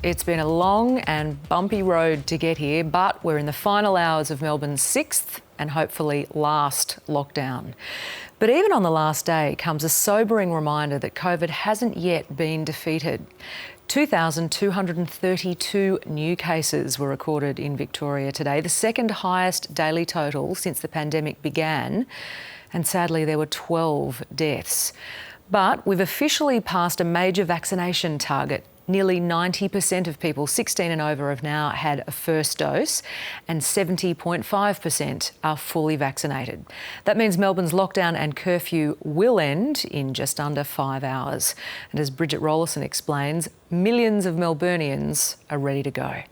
It's been a long and bumpy road to get here, but we're in the final hours of Melbourne's 6th and hopefully last lockdown. But even on the last day comes a sobering reminder that COVID hasn't yet been defeated. 2,232 new cases were recorded in Victoria today, the second highest daily total since the pandemic began, and sadly there were 12 deaths. But we've officially passed a major vaccination target. Nearly 90% of people 16 and over have now had a first dose, and 70.5% are fully vaccinated. That means Melbourne's lockdown and curfew will end in just under 5 hours. And as Bridget Rollison explains, millions of Melburnians are ready to go.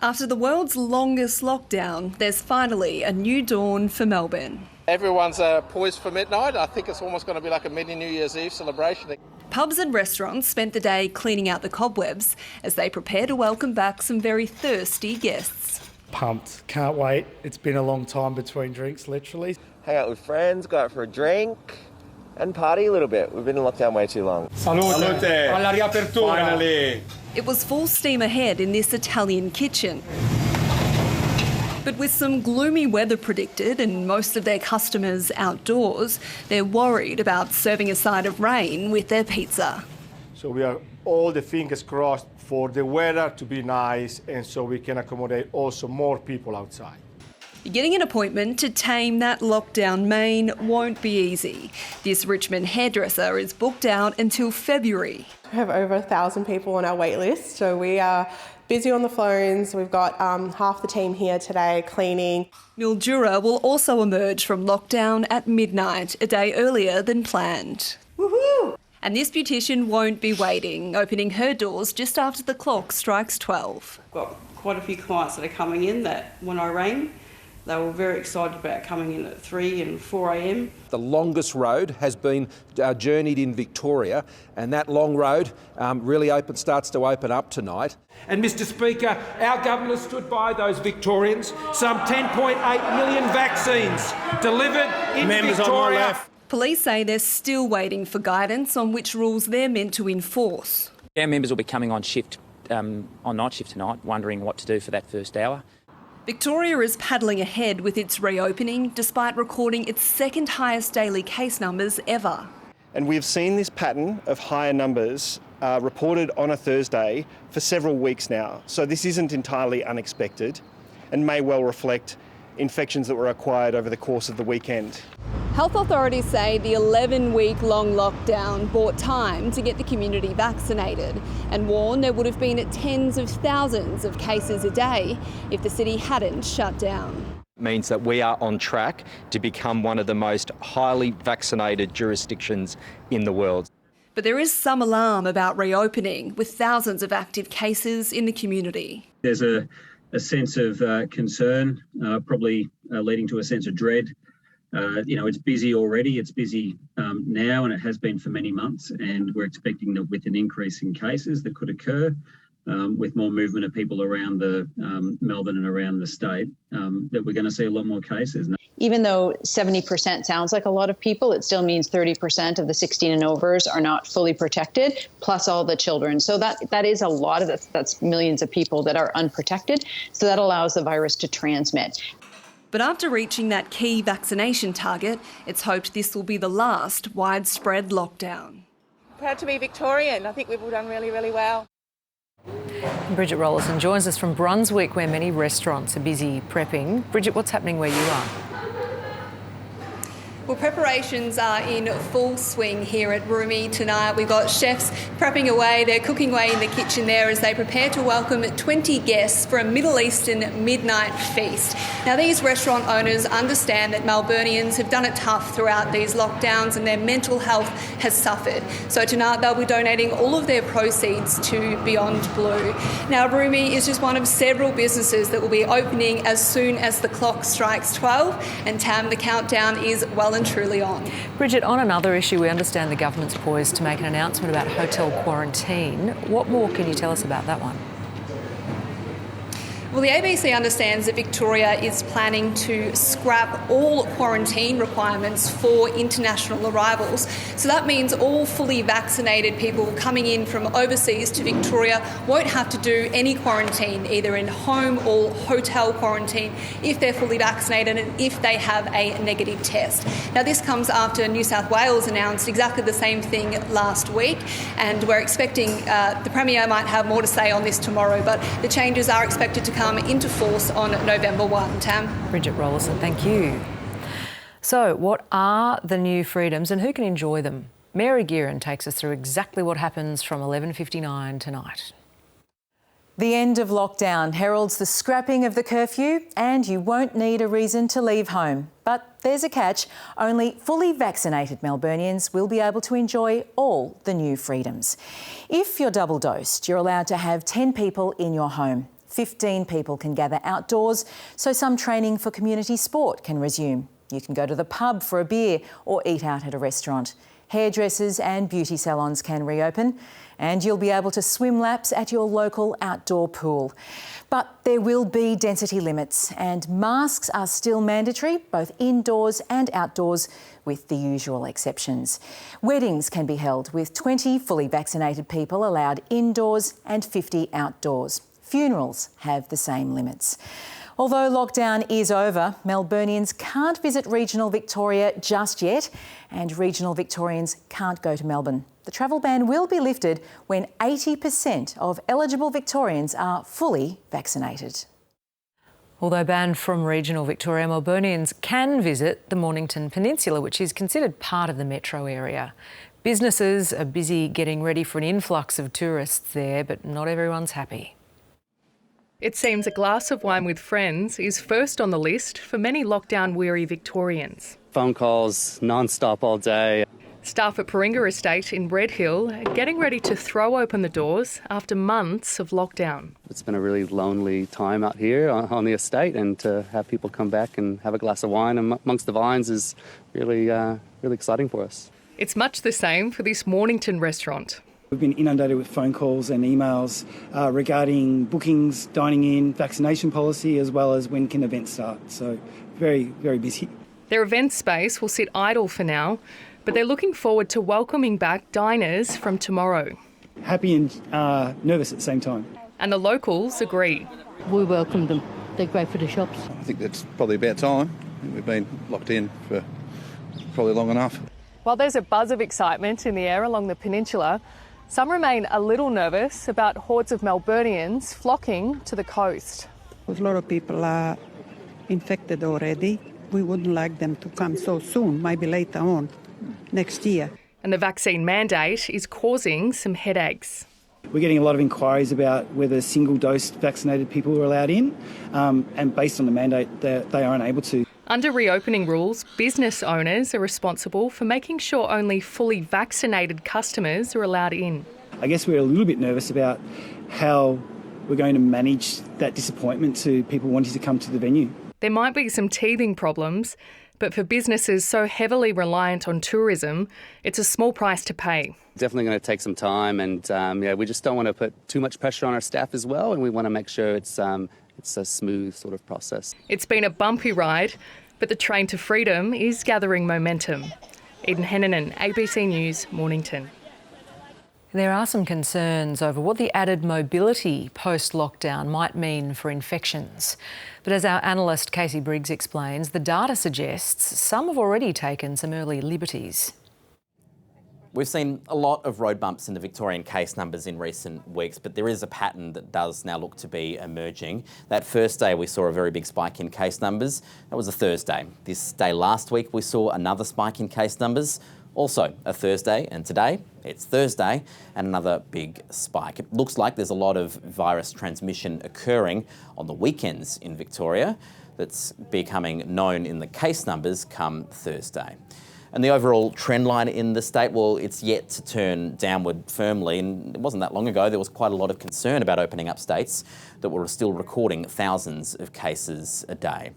After the world's longest lockdown, there's finally a new dawn for Melbourne. Everyone's poised for midnight. I think it's almost going to be like a mini New Year's Eve celebration. Pubs and restaurants spent the day cleaning out the cobwebs as they prepare to welcome back some very thirsty guests. Pumped, can't wait. It's been a long time between drinks, literally. Hang out with friends, go out for a drink and party a little bit. We've been in lockdown way too long. Salute! Alla riapertura! Finally! It was full steam ahead in this Italian kitchen. But with some gloomy weather predicted and most of their customers outdoors, they're worried about serving a side of rain with their pizza. So we are all the fingers crossed for the weather to be nice and so we can accommodate also more people outside. Getting an appointment to tame that lockdown mane won't be easy. This Richmond hairdresser is booked out until February. We have over 1,000 people on our wait list, so we are busy on the phones. We've got half the team here today cleaning. Mildura will also emerge from lockdown at midnight, a day earlier than planned. Woohoo! And this beautician won't be waiting, opening her doors just after the clock strikes 12. I've got quite a few clients that are coming in that when I rang, they were very excited about coming in at 3 and 4 a.m. The longest road has been journeyed in Victoria, and that long road really starts to open up tonight. And Mr Speaker, our government stood by those Victorians. Some 10.8 million vaccines delivered in Victoria. Police say they're still waiting for guidance on which rules they're meant to enforce. Our members will be coming on shift, on night shift tonight, wondering what to do for that first hour. Victoria is paddling ahead with its reopening despite recording its second highest daily case numbers ever. And we've seen this pattern of higher numbers reported on a Thursday for several weeks now. So this isn't entirely unexpected and may well reflect infections that were acquired over the course of the weekend. Health authorities say the 11-week-long lockdown bought time to get the community vaccinated and warn there would have been tens of thousands of cases a day if the city hadn't shut down. Means that we are on track to become one of the most highly vaccinated jurisdictions in the world. But there is some alarm about reopening with thousands of active cases in the community. There's a sense of concern, probably leading to a sense of dread. It's busy already, it's busy now, and it has been for many months, and we're expecting that with an increase in cases that could occur, with more movement of people around the Melbourne and around the state, that we're going to see a lot more cases. Even though 70% sounds like a lot of people, it still means 30% of the 16 and overs are not fully protected, plus all the children. So that is a lot of it. That's millions of people that are unprotected. So that allows the virus to transmit. But after reaching that key vaccination target, it's hoped this will be the last widespread lockdown. Proud to be Victorian. I think we've all done really, really well. Bridget Rollison joins us from Brunswick, where many restaurants are busy prepping. Bridget, what's happening where you are? Well, preparations are in full swing here at Rumi tonight. We've got chefs prepping away, they're cooking away in the kitchen there as they prepare to welcome 20 guests for a Middle Eastern midnight feast. Now, these restaurant owners understand that Melburnians have done it tough throughout these lockdowns and their mental health has suffered. So tonight they'll be donating all of their proceeds to Beyond Blue. Now, Rumi is just one of several businesses that will be opening as soon as the clock strikes 12, and Tam, the countdown is well and truly on. Bridget, on another issue, we understand the government's poised to make an announcement about hotel quarantine. What more can you tell us about that one? Well, the ABC understands that Victoria is planning to scrap all quarantine requirements for international arrivals. So that means all fully vaccinated people coming in from overseas to Victoria won't have to do any quarantine, either in home or hotel quarantine, if they're fully vaccinated and if they have a negative test. Now, this comes after New South Wales announced exactly the same thing last week, and we're expecting the Premier might have more to say on this tomorrow, but the changes are expected to come into force on November 1. Tam? Bridget Rollerson, thank you. So, what are the new freedoms and who can enjoy them? Mary Gearan takes us through exactly what happens from 11:59 tonight. The end of lockdown heralds the scrapping of the curfew and you won't need a reason to leave home. But there's a catch. Only fully vaccinated Melburnians will be able to enjoy all the new freedoms. If you're double dosed, you're allowed to have 10 people in your home. 15 people can gather outdoors, so some training for community sport can resume. You can go to the pub for a beer or eat out at a restaurant. Hairdressers and beauty salons can reopen, and you'll be able to swim laps at your local outdoor pool. But there will be density limits, and masks are still mandatory, both indoors and outdoors, with the usual exceptions. Weddings can be held with 20 fully vaccinated people allowed indoors and 50 outdoors. Funerals have the same limits. Although lockdown is over, Melburnians can't visit regional Victoria just yet, and regional Victorians can't go to Melbourne. The travel ban will be lifted when 80% of eligible Victorians are fully vaccinated. Although banned from regional Victoria, Melburnians can visit the Mornington Peninsula, which is considered part of the metro area. Businesses are busy getting ready for an influx of tourists there, but not everyone's happy. It seems a glass of wine with friends is first on the list for many lockdown-weary Victorians. Phone calls non-stop all day. Staff at Paringa Estate in Red Hill are getting ready to throw open the doors after months of lockdown. It's been a really lonely time out here on the estate, and to have people come back and have a glass of wine amongst the vines is really exciting for us. It's much the same for this Mornington restaurant. We've been inundated with phone calls and emails regarding bookings, dining in, vaccination policy, as well as when can events start. So very, very busy. Their event space will sit idle for now, but they're looking forward to welcoming back diners from tomorrow. Happy and nervous at the same time. And the locals agree. We welcome them. They're great for the shops. I think that's probably about time. We've been locked in for probably long enough. While there's a buzz of excitement in the air along the peninsula, some remain a little nervous about hordes of Melburnians flocking to the coast. A lot of people are infected already. We wouldn't like them to come so soon, maybe later on, next year. And the vaccine mandate is causing some headaches. We're getting a lot of inquiries about whether single-dose vaccinated people are allowed in, and based on the mandate, they are unable to. Under reopening rules, business owners are responsible for making sure only fully vaccinated customers are allowed in. I guess we're a little bit nervous about how we're going to manage that disappointment to people wanting to come to the venue. There might be some teething problems, but for businesses so heavily reliant on tourism, it's a small price to pay. Definitely going to take some time, and we just don't want to put too much pressure on our staff as well, and we want to make sure it's a smooth sort of process. It's been a bumpy ride, but the train to freedom is gathering momentum. Eden Hennanen, ABC News, Mornington. There are some concerns over what the added mobility post-lockdown might mean for infections. But as our analyst Casey Briggs explains, the data suggests some have already taken some early liberties. We've seen a lot of road bumps in the Victorian case numbers in recent weeks, but there is a pattern that does now look to be emerging. That first day we saw a very big spike in case numbers. That was a Thursday. This day last week we saw another spike in case numbers. Also a Thursday, and today it's Thursday and another big spike. It looks like there's a lot of virus transmission occurring on the weekends in Victoria that's becoming known in the case numbers come Thursday. And the overall trend line in the state, well, it's yet to turn downward firmly, and it wasn't that long ago there was quite a lot of concern about opening up states that were still recording thousands of cases a day.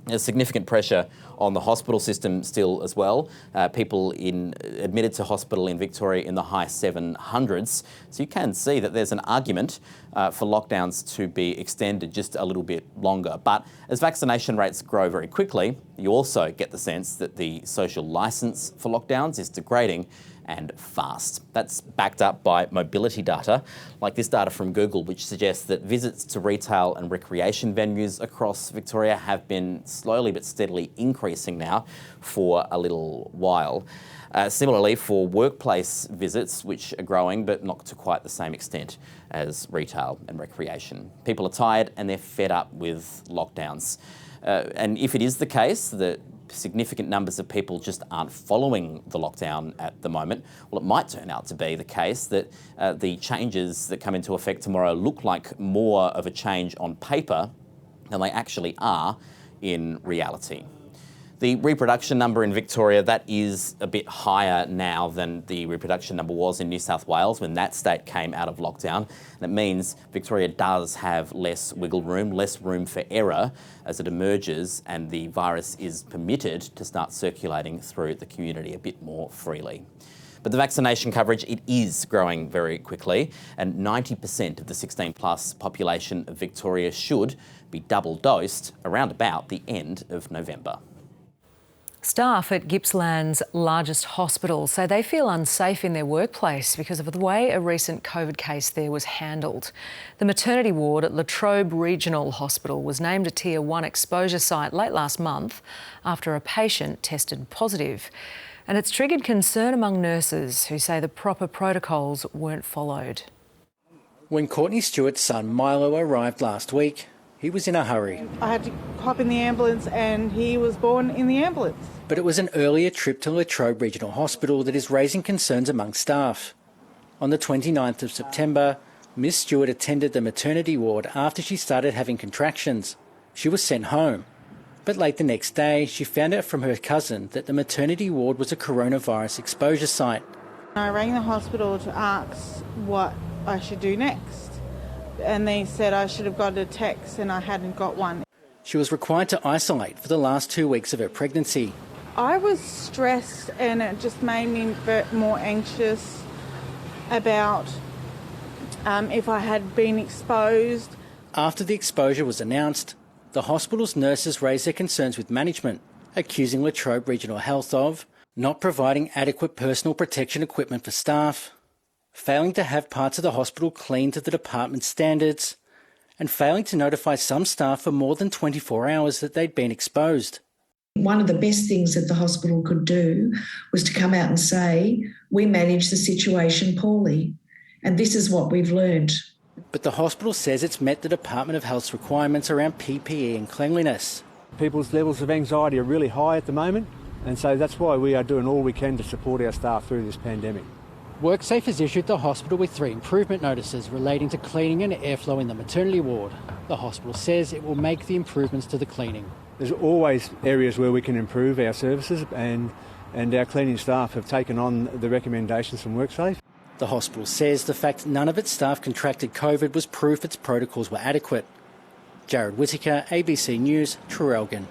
There's significant pressure on the hospital system still as well. People admitted to hospital in Victoria in the high 700s. So you can see that there's an argument for lockdowns to be extended just a little bit longer. But as vaccination rates grow very quickly, you also get the sense that the social licence for lockdowns is degrading and fast. That's backed up by mobility data, like this data from Google, which suggests that visits to retail and recreation venues across Victoria have been slowly but steadily increasing now for a little while. Similarly, for workplace visits, which are growing, but not to quite the same extent as retail and recreation. People are tired and they're fed up with lockdowns. And if it is the case that significant numbers of people just aren't following the lockdown at the moment, well, it might turn out to be the case that the changes that come into effect tomorrow look like more of a change on paper than they actually are in reality. The reproduction number in Victoria, that is a bit higher now than the reproduction number was in New South Wales when that state came out of lockdown. And it means Victoria does have less wiggle room, less room for error as it emerges and the virus is permitted to start circulating through the community a bit more freely. But the vaccination coverage, it is growing very quickly, and 90% of the 16 plus population of Victoria should be double dosed around about the end of November. Staff at Gippsland's largest hospital say they feel unsafe in their workplace because of the way a recent COVID case there was handled. The maternity ward at Latrobe Regional Hospital was named a Tier 1 exposure site late last month after a patient tested positive. And it's triggered concern among nurses who say the proper protocols weren't followed. When Courtney Stewart's son Milo arrived last week, he was in a hurry. I had to hop in the ambulance and he was born in the ambulance. But it was an earlier trip to Latrobe Regional Hospital that is raising concerns among staff. On the 29th of September, Miss Stewart attended the maternity ward after she started having contractions. She was sent home. But late the next day, she found out from her cousin that the maternity ward was a coronavirus exposure site. I rang the hospital to ask what I should do next. And they said I should have got a text and I hadn't got one. She was required to isolate for the last 2 weeks of her pregnancy. I was stressed and it just made me more anxious about if I had been exposed. After the exposure was announced, the hospital's nurses raised their concerns with management, accusing Latrobe Regional Health of not providing adequate personal protection equipment for staff, failing to have parts of the hospital cleaned to the department's standards, and failing to notify some staff for more than 24 hours that they'd been exposed. One of the best things that the hospital could do was to come out and say, we managed the situation poorly, and this is what we've learned. But the hospital says it's met the Department of Health's requirements around PPE and cleanliness. People's levels of anxiety are really high at the moment, and so that's why we are doing all we can to support our staff through this pandemic. WorkSafe has issued the hospital with 3 improvement notices relating to cleaning and airflow in the maternity ward. The hospital says it will make the improvements to the cleaning. There's always areas where we can improve our services, and our cleaning staff have taken on the recommendations from WorkSafe. The hospital says the fact none of its staff contracted COVID was proof its protocols were adequate. Jared Whittaker, ABC News, Traralgon.